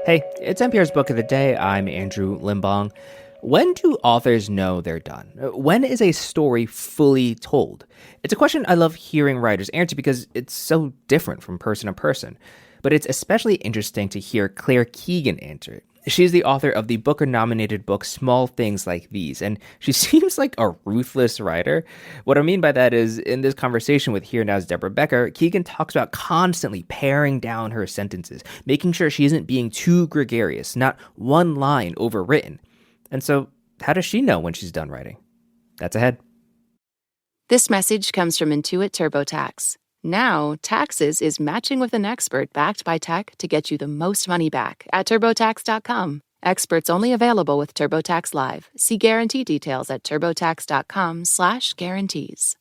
Hey, it's NPR's Book of the Day. I'm Andrew Limbong. When do authors know they're done? When is a story fully told? It's a question I love hearing writers answer because it's so different from person to person. But it's especially interesting to hear Claire Keegan answer it. She's the author of the Booker-nominated book Small Things Like These, and she seems like a ruthless writer. What I mean by that is, in this conversation with Here Now's Deborah Becker, Keegan talks about constantly paring down her sentences, making sure she isn't being too gregarious, not one line overwritten. And so, how does she know when she's done writing? That's ahead. This message comes from Intuit TurboTax. Now, Taxes is matching with an expert backed by tech to get you the most money back at TurboTax.com. Experts only available with TurboTax Live. See guarantee details at TurboTax.com/guarantees.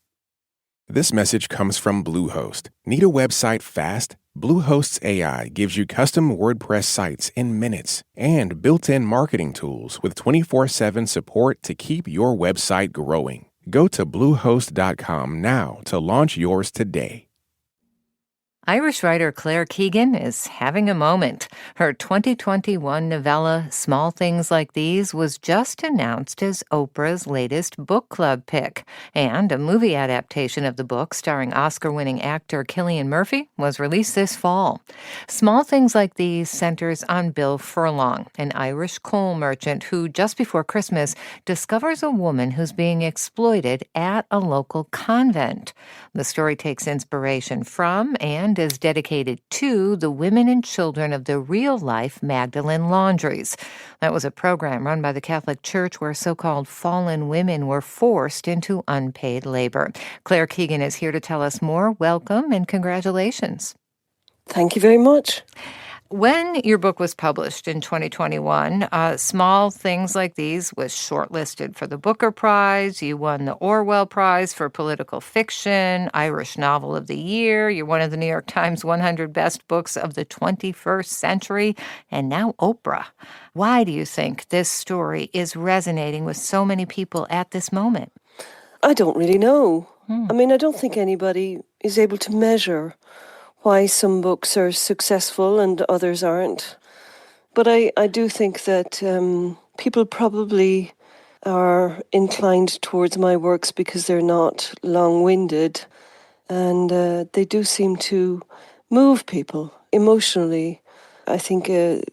This message comes from Bluehost. Need a website fast? Bluehost's AI gives you custom WordPress sites in minutes and built-in marketing tools with 24/7 support to keep your website growing. Go to Bluehost.com now to launch yours today. Irish writer Claire Keegan is having a moment. Her 2021 novella, Small Things Like These, was just announced as Oprah's latest book club pick. And a movie adaptation of the book starring Oscar-winning actor Cillian Murphy was released this fall. Small Things Like These centers on Bill Furlong, an Irish coal merchant who, just before Christmas, discovers a woman who's being exploited at a local convent. The story takes inspiration from and is dedicated to the women and children of the real-life Magdalene Laundries. That was a program run by the Catholic Church where so-called fallen women were forced into unpaid labor. Claire Keegan is here to tell us more. Welcome and congratulations. Thank you very much. When your book was published in 2021, Small Things Like These was shortlisted for the Booker Prize. You won the Orwell Prize for Political Fiction, Irish Novel of the Year. You're one of the New York Times 100 Best Books of the 21st Century, and now Oprah. Why do you think this story is resonating with so many people at this moment? I don't really know. I don't think anybody is able to measure why some books are successful and others aren't. But I do think that people probably are inclined towards my works because they're not long-winded and they do seem to move people emotionally. I think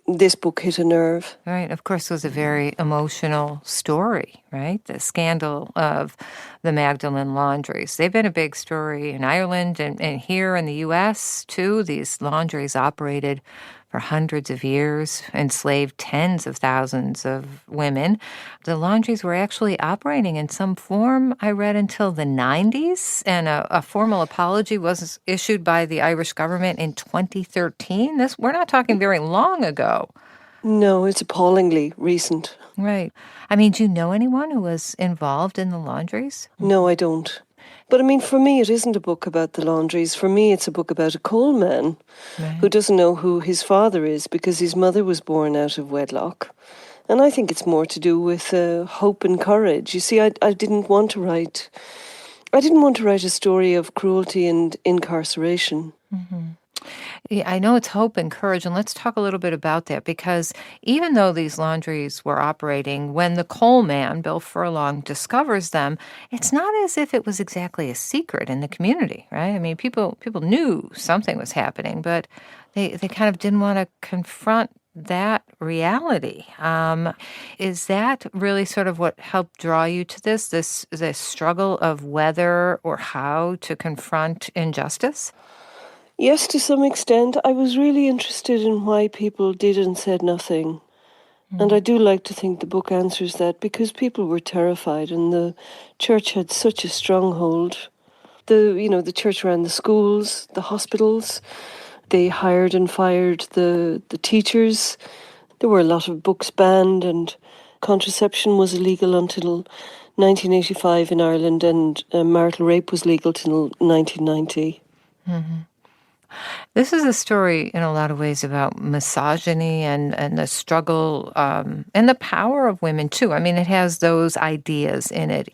this book hit a nerve. Right. Of course, it was a very emotional story, right? The scandal of the Magdalene Laundries. They've been a big story in Ireland and here in the U.S., too. These laundries operated for hundreds of years, enslaved tens of thousands of women. The laundries were actually operating in some form, I read, until the 90s, and a formal apology was issued by the Irish government in 2013. We're not talking very long ago. No, it's appallingly recent. Right. Do you know anyone who was involved in the laundries? No, I don't. But for me, it isn't a book about the laundries. For me, it's a book about a coal man who doesn't know who his father is because his mother was born out of wedlock. And I think it's more to do with hope and courage. You see, I didn't want to write a story of cruelty and incarceration. Mm-hmm. Yeah, I know it's hope and courage, and let's talk a little bit about that, because even though these laundries were operating, when the coal man, Bill Furlong, discovers them, it's not as if it was exactly a secret in the community, right? People knew something was happening, but they kind of didn't want to confront that reality. Is that really sort of what helped draw you to this struggle of whether or how to confront injustice? Yes, to some extent. I was really interested in why people did and said nothing. And I do like to think the book answers that because people were terrified and the church had such a stronghold. The church ran the schools, the hospitals. They hired and fired the teachers. There were a lot of books banned and contraception was illegal until 1985 in Ireland and marital rape was legal till 1990. Mm-hmm. This is a story in a lot of ways about misogyny and the struggle and the power of women, too. It has those ideas in it.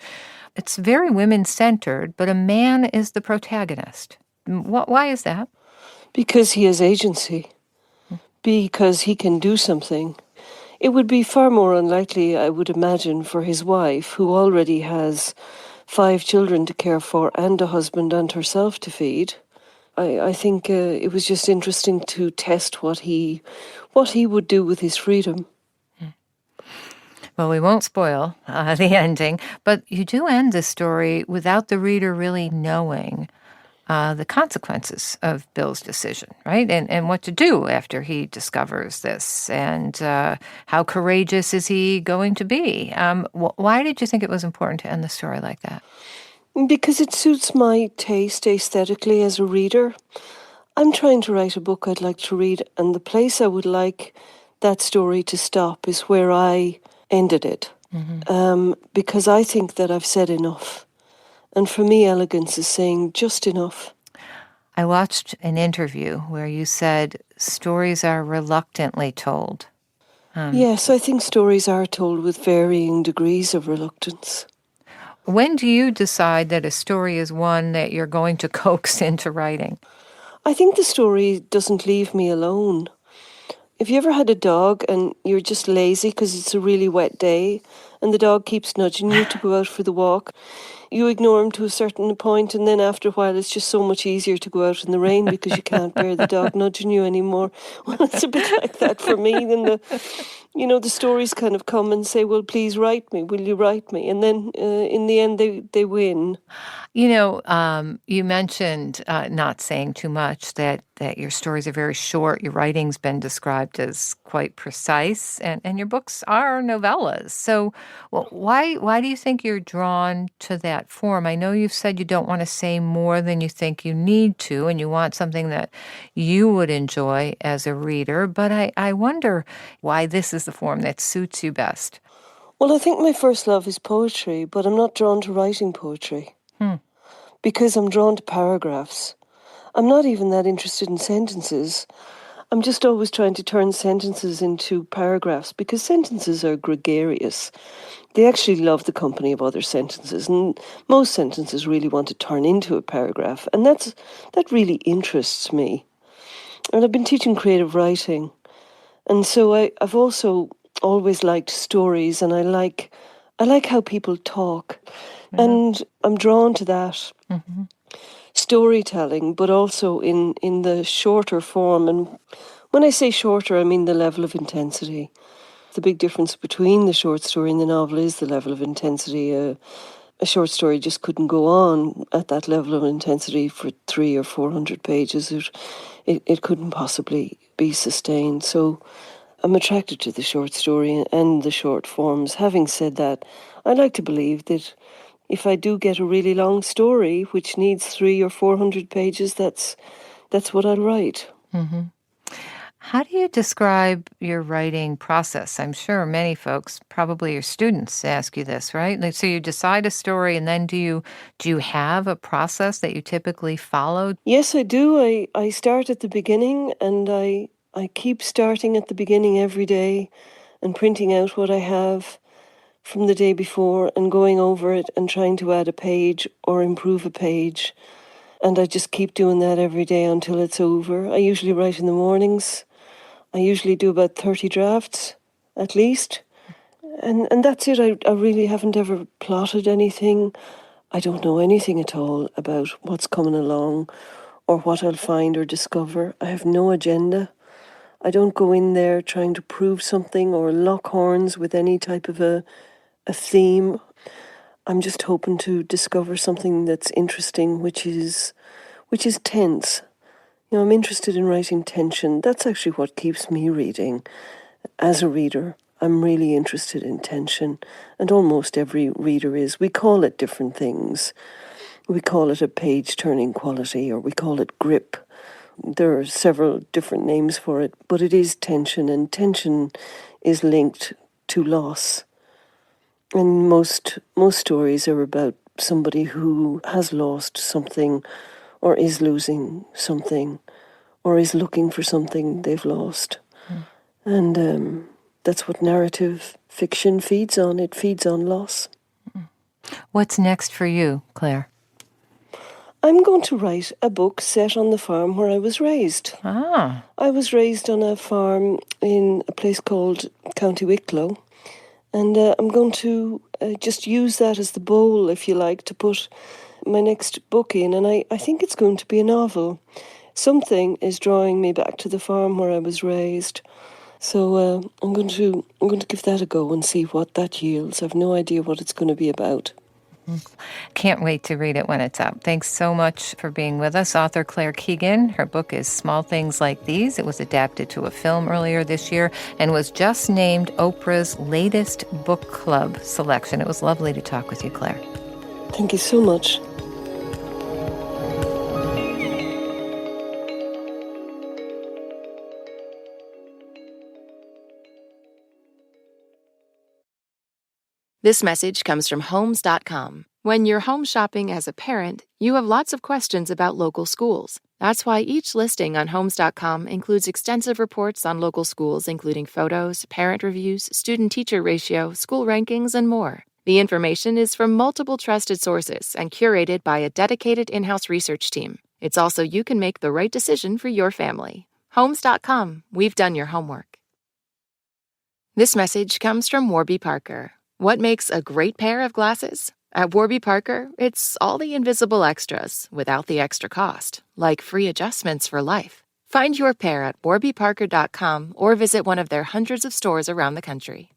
It's very women-centered, but a man is the protagonist. Why is that? Because he has agency. because he can do something. It would be far more unlikely, I would imagine, for his wife, who already has 5 children to care for and a husband and herself to feed. I think it was just interesting to test what he would do with his freedom. Well, we won't spoil the ending, but you do end the story without the reader really knowing the consequences of Bill's decision, right? And what to do after he discovers this, and how courageous is he going to be? Why did you think it was important to end the story like that? Because it suits my taste aesthetically as a reader. I'm trying to write a book I'd like to read, and the place I would like that story to stop is where I ended it. Because I think that I've said enough. And for me, elegance is saying just enough. I watched an interview where you said stories are reluctantly told. Yes, I think stories are told with varying degrees of reluctance. When do you decide that a story is one that you're going to coax into writing? I think the story doesn't leave me alone. Have you ever had a dog and you're just lazy because it's a really wet day and the dog keeps nudging you to go out for the walk? You ignore him to a certain point, and then after a while it's just so much easier to go out in the rain because you can't bear the dog nudging you anymore. Well, it's a bit like that for me. Then the stories kind of come and say, well, please write me. Will you write me? And then in the end they win. You mentioned not saying too much, that your stories are very short. Your writing's been described as quite precise, and your books are novellas. So why do you think you're drawn to that form? I know you've said you don't want to say more than you think you need to, and you want something that you would enjoy as a reader, but I wonder why this is the form that suits you best. Well, I think my first love is poetry, but I'm not drawn to writing poetry. Because I'm drawn to paragraphs. I'm not even that interested in sentences. I'm just always trying to turn sentences into paragraphs because sentences are gregarious. They actually love the company of other sentences, and most sentences really want to turn into a paragraph, and that really interests me. And I've been teaching creative writing, and so I've also always liked stories, and I like how people talk. And I'm drawn to that storytelling, but also in the shorter form. And when I say shorter, I mean the level of intensity. The big difference between the short story and the novel is the level of intensity. A short story just couldn't go on at that level of intensity for 300 or 400 pages. It couldn't possibly be sustained. So I'm attracted to the short story and the short forms. Having said that, I like to believe that if I do get a really long story, which needs 300 or 400 pages, that's what I'll write. How do you describe your writing process? I'm sure many folks, probably your students, ask you this, right? Like, so you decide a story, and then do you have a process that you typically follow? Yes, I do. I start at the beginning, and I keep starting at the beginning every day and printing out what I have from the day before and going over it and trying to add a page or improve a page. And I just keep doing that every day until it's over. I usually write in the mornings. I usually do about 30 drafts at least. And that's it. I really haven't ever plotted anything. I don't know anything at all about what's coming along or what I'll find or discover. I have no agenda. I don't go in there trying to prove something or lock horns with any type of a theme. I'm just hoping to discover something that's interesting, which is tense. I'm interested in writing tension. That's actually what keeps me reading. As a reader, I'm really interested in tension, and almost every reader is. We call it different things. We call it a page-turning quality, or we call it grip. There are several different names for it, but it is tension, and tension is linked to loss. And most stories are about somebody who has lost something, or is losing something, or is looking for something they've lost. And that's what narrative fiction feeds on. It feeds on loss. What's next for you, Claire? I'm going to write a book set on the farm where I was raised. Ah. I was raised on a farm in a place called County Wicklow, and I'm going to just use that as the bowl, if you like, to put my next book in, and I think it's going to be a novel. Something is drawing me back to the farm where I was raised. So I'm going to give that a go and see what that yields. I've no idea what it's going to be about. Can't wait to read it when it's up. Thanks so much for being with us, author Claire Keegan. Her book is Small Things Like These. It was adapted to a film earlier this year and was just named Oprah's latest book club selection. It was lovely to talk with you, Claire. Thank you so much. This message comes from Homes.com. When you're home shopping as a parent, you have lots of questions about local schools. That's why each listing on Homes.com includes extensive reports on local schools, including photos, parent reviews, student-teacher ratio, school rankings, and more. The information is from multiple trusted sources and curated by a dedicated in-house research team. It's also you can make the right decision for your family. Homes.com. We've done your homework. This message comes from Warby Parker. What makes a great pair of glasses? At Warby Parker, it's all the invisible extras without the extra cost, like free adjustments for life. Find your pair at warbyparker.com or visit one of their hundreds of stores around the country.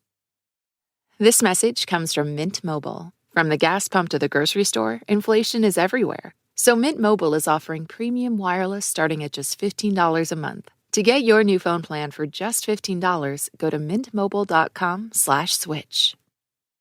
This message comes from Mint Mobile. From the gas pump to the grocery store, inflation is everywhere. So Mint Mobile is offering premium wireless starting at just $15 a month. To get your new phone plan for just $15, go to mintmobile.com/switch.